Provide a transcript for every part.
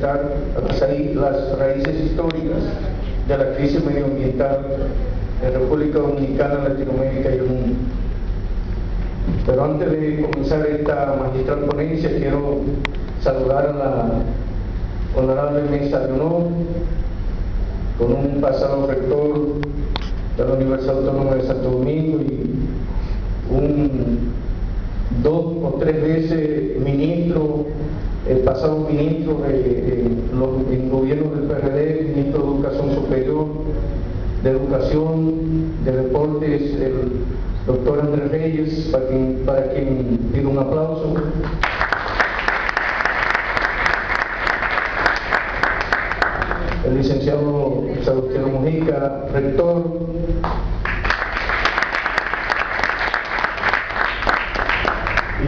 presentar las raíces históricas de la crisis medioambiental en República Dominicana, Latinoamérica y el mundo. Pero antes de comenzar esta magistral ponencia, quiero saludar a la honorable mesa de honor, con un pasado rector de la Universidad Autónoma de Santo Domingo y un 2 o 3 veces ministro, pasado ministro en gobierno del PRD, ministro de Educación Superior, de Educación, de Deportes, el doctor Andrés Reyes, para quien pido un aplauso. El licenciado Sebastián Mujica, rector.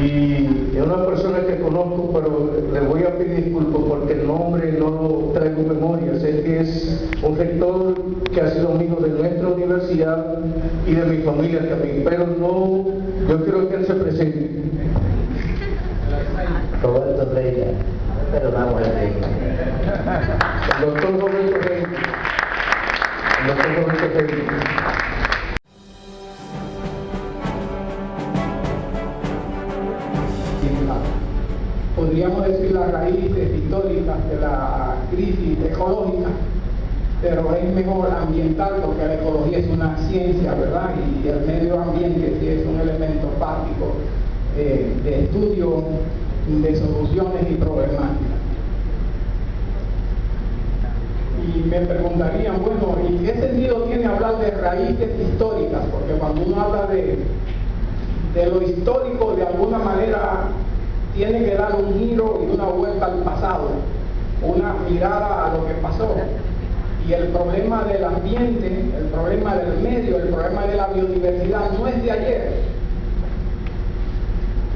Y es una persona que conozco, pero le voy a pedir disculpas porque el nombre no lo traigo en memoria. Sé que es un rector que ha sido amigo de nuestra universidad y de mi familia también, pero no, yo quiero que él se presente. Roberto Reina, perdonamos el Reina. El doctor Roberto Reina. El doctor Roberto Reina. Podríamos decir las raíces históricas de la crisis ecológica, pero es mejor ambiental porque la ecología es una ciencia, ¿verdad? Y el medio ambiente sí es un elemento básico de estudio, de soluciones y problemáticas. Y me preguntarían, bueno, ¿y qué sentido tiene hablar de raíces históricas? Porque cuando uno habla de lo histórico, de alguna manera tiene que dar un giro y una vuelta al pasado, una mirada a lo que pasó. Y el problema del ambiente, el problema del medio, el problema de la biodiversidad no es de ayer,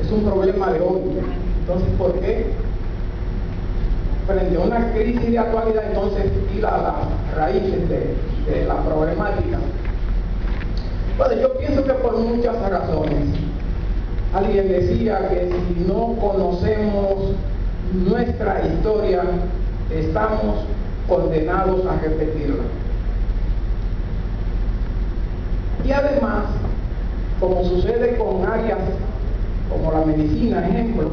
es un problema de hoy. Entonces, ¿por qué? Frente a una crisis de actualidad, entonces ir a las raíces de la problemática. Bueno, yo pienso que por muchas razones. Alguien decía que si no conocemos nuestra historia, estamos condenados a repetirla. Y además, como sucede con áreas como la medicina, ejemplo,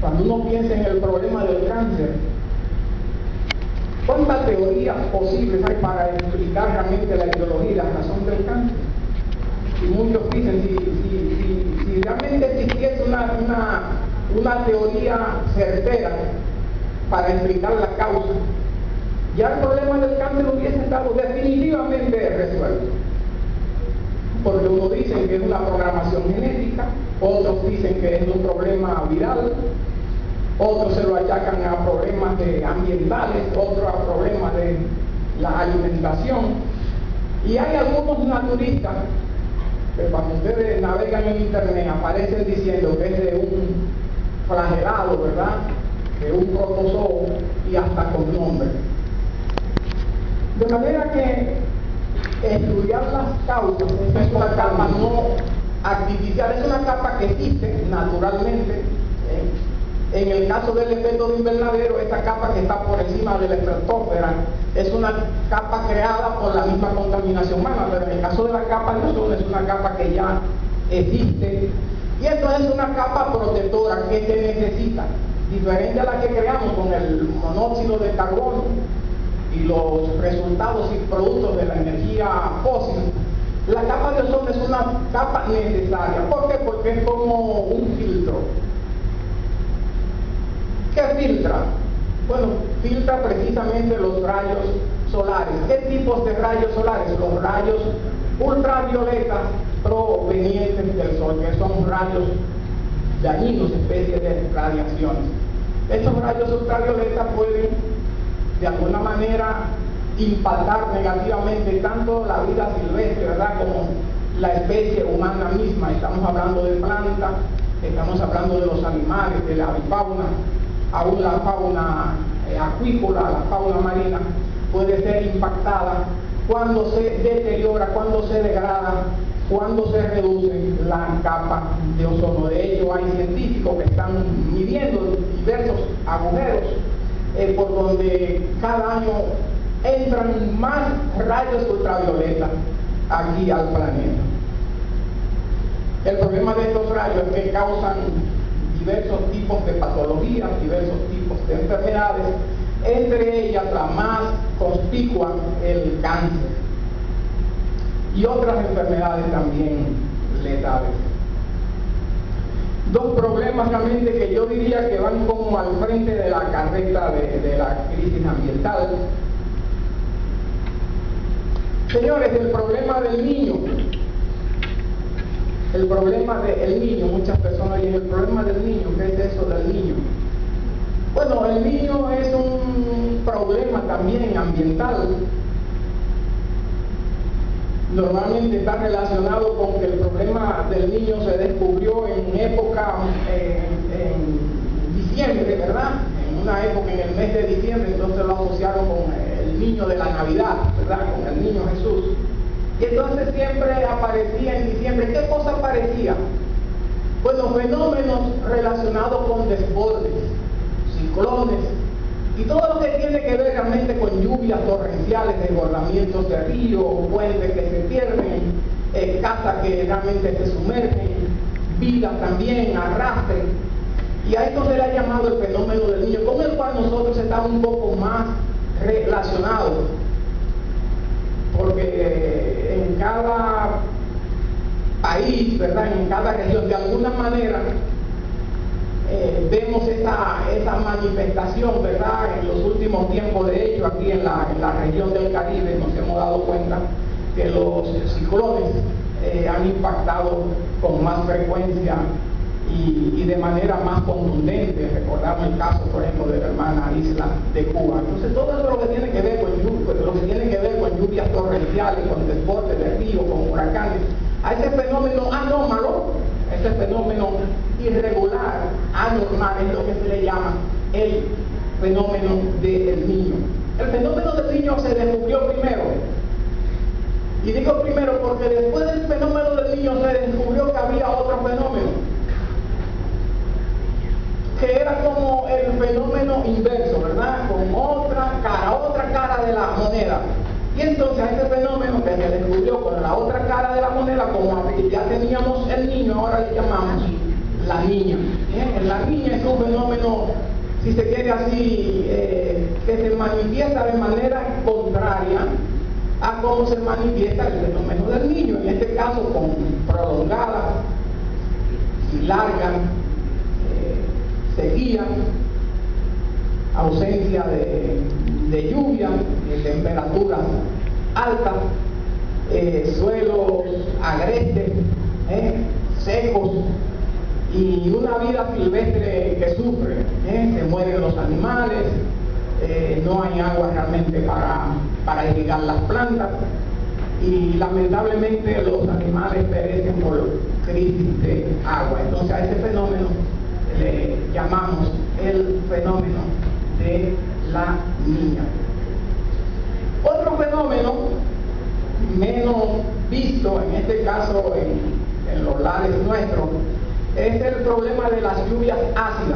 cuando uno piensa en el problema del cáncer, ¿cuántas teorías posibles hay para explicar realmente la etiología y la razón del cáncer? Y muchos dicen, si realmente existiese una teoría certera para explicar la causa, ya el problema del cáncer hubiese estado definitivamente resuelto. Porque unos dicen que es una programación genética, otros dicen que es un problema viral, otros se lo achacan a problemas ambientales, otros a problemas de la alimentación. Y hay algunos naturistas que cuando ustedes navegan en internet aparecen diciendo que es de un flagelado, ¿verdad? De un protozoo y hasta con nombre. De manera que estudiar las causas es una capa no artificial, es una capa que existe naturalmente. En el caso del efecto de invernadero, esta capa que está por encima de la estratosfera es una capa creada por la misma contaminación humana, pero en el caso de la capa de ozono es una capa que ya existe, y esto es una capa protectora que se necesita, diferente a la que creamos con el monóxido de carbono y los resultados y productos de la energía fósil. La capa de ozono es una capa necesaria. ¿Por qué? Porque es como un filtro. ¿Qué filtra? Bueno, filtra precisamente los rayos solares. ¿Qué tipos de rayos solares? Los rayos ultravioletas provenientes del sol, que son rayos dañinos, especies de radiaciones. Estos rayos ultravioletas pueden, de alguna manera, impactar negativamente tanto la vida silvestre, ¿verdad?, como la especie humana misma. Estamos hablando de plantas, estamos hablando de los animales, de la avifauna, aún la fauna acuícola, la fauna marina, puede ser impactada cuando se deteriora, cuando se degrada, cuando se reduce la capa de ozono. De hecho, hay científicos que están midiendo y diversos agujeros por donde cada año entran más rayos ultravioletas aquí al planeta. El problema de estos rayos es que causan diversos tipos de patologías, diversos tipos de enfermedades, entre ellas la más conspicua, el cáncer, y otras enfermedades también letales. Dos problemas realmente que yo diría que van como al frente de la carreta de la crisis ambiental. Señores, el problema del niño. El problema del niño, muchas personas dicen, el problema del niño, ¿qué es eso del niño? Bueno, el niño es un problema también ambiental. Normalmente está relacionado con que el problema del niño se descubrió en época, en diciembre, ¿verdad? En una época en el mes de diciembre, entonces lo asociaron con el niño de la Navidad, ¿verdad? Con el niño Jesús. Y entonces siempre aparecía en diciembre. ¿Qué cosa aparecía? Bueno, fenómenos relacionados con desbordes, ciclones, y todo lo que tiene que ver realmente con lluvias torrenciales, desbordamientos de ríos, puentes que se pierden, casas que realmente se sumergen, vidas también, arrastre. Y ahí es donde le ha llamado el fenómeno del niño, con el cual nosotros estamos un poco más relacionados. Porque en cada país, ¿verdad? En cada región, de alguna manera, vemos esa manifestación, ¿verdad? En los últimos tiempos, de hecho, aquí en la región del Caribe nos hemos dado cuenta que los ciclones han impactado con más frecuencia y de manera más contundente. Recordamos el caso, por ejemplo, de la hermana isla de Cuba. Entonces, todo eso lo que tiene que ver con lluvias torrenciales, con desbordes de ríos, con huracanes, a ese fenómeno anómalo, ese fenómeno irregular, anormal, es lo que se le llama el fenómeno del niño. El fenómeno del niño se descubrió primero. Y digo primero porque después del fenómeno del niño se descubrió que había otro fenómeno, que era como el fenómeno inverso, ¿verdad? Con otra cara de la moneda. Y entonces a ese fenómeno que se descubrió con la otra cara de la moneda, como ya teníamos el niño, ahora le llamamos la niña. La niña es un fenómeno, si se quiere así, que se manifiesta de manera contraria a cómo se manifiesta el fenómeno del niño, en este caso con prolongada y larga sequía, ausencia de lluvia, temperaturas altas, suelos agrestes, secos, y una vida silvestre que sufre. Se mueren los animales, no hay agua realmente para irrigar las plantas, y lamentablemente los animales perecen por crisis de agua. Entonces a ese fenómeno le llamamos el fenómeno de la niña. Otro fenómeno menos visto, en este caso en los lares nuestros, es el problema de las lluvias ácidas.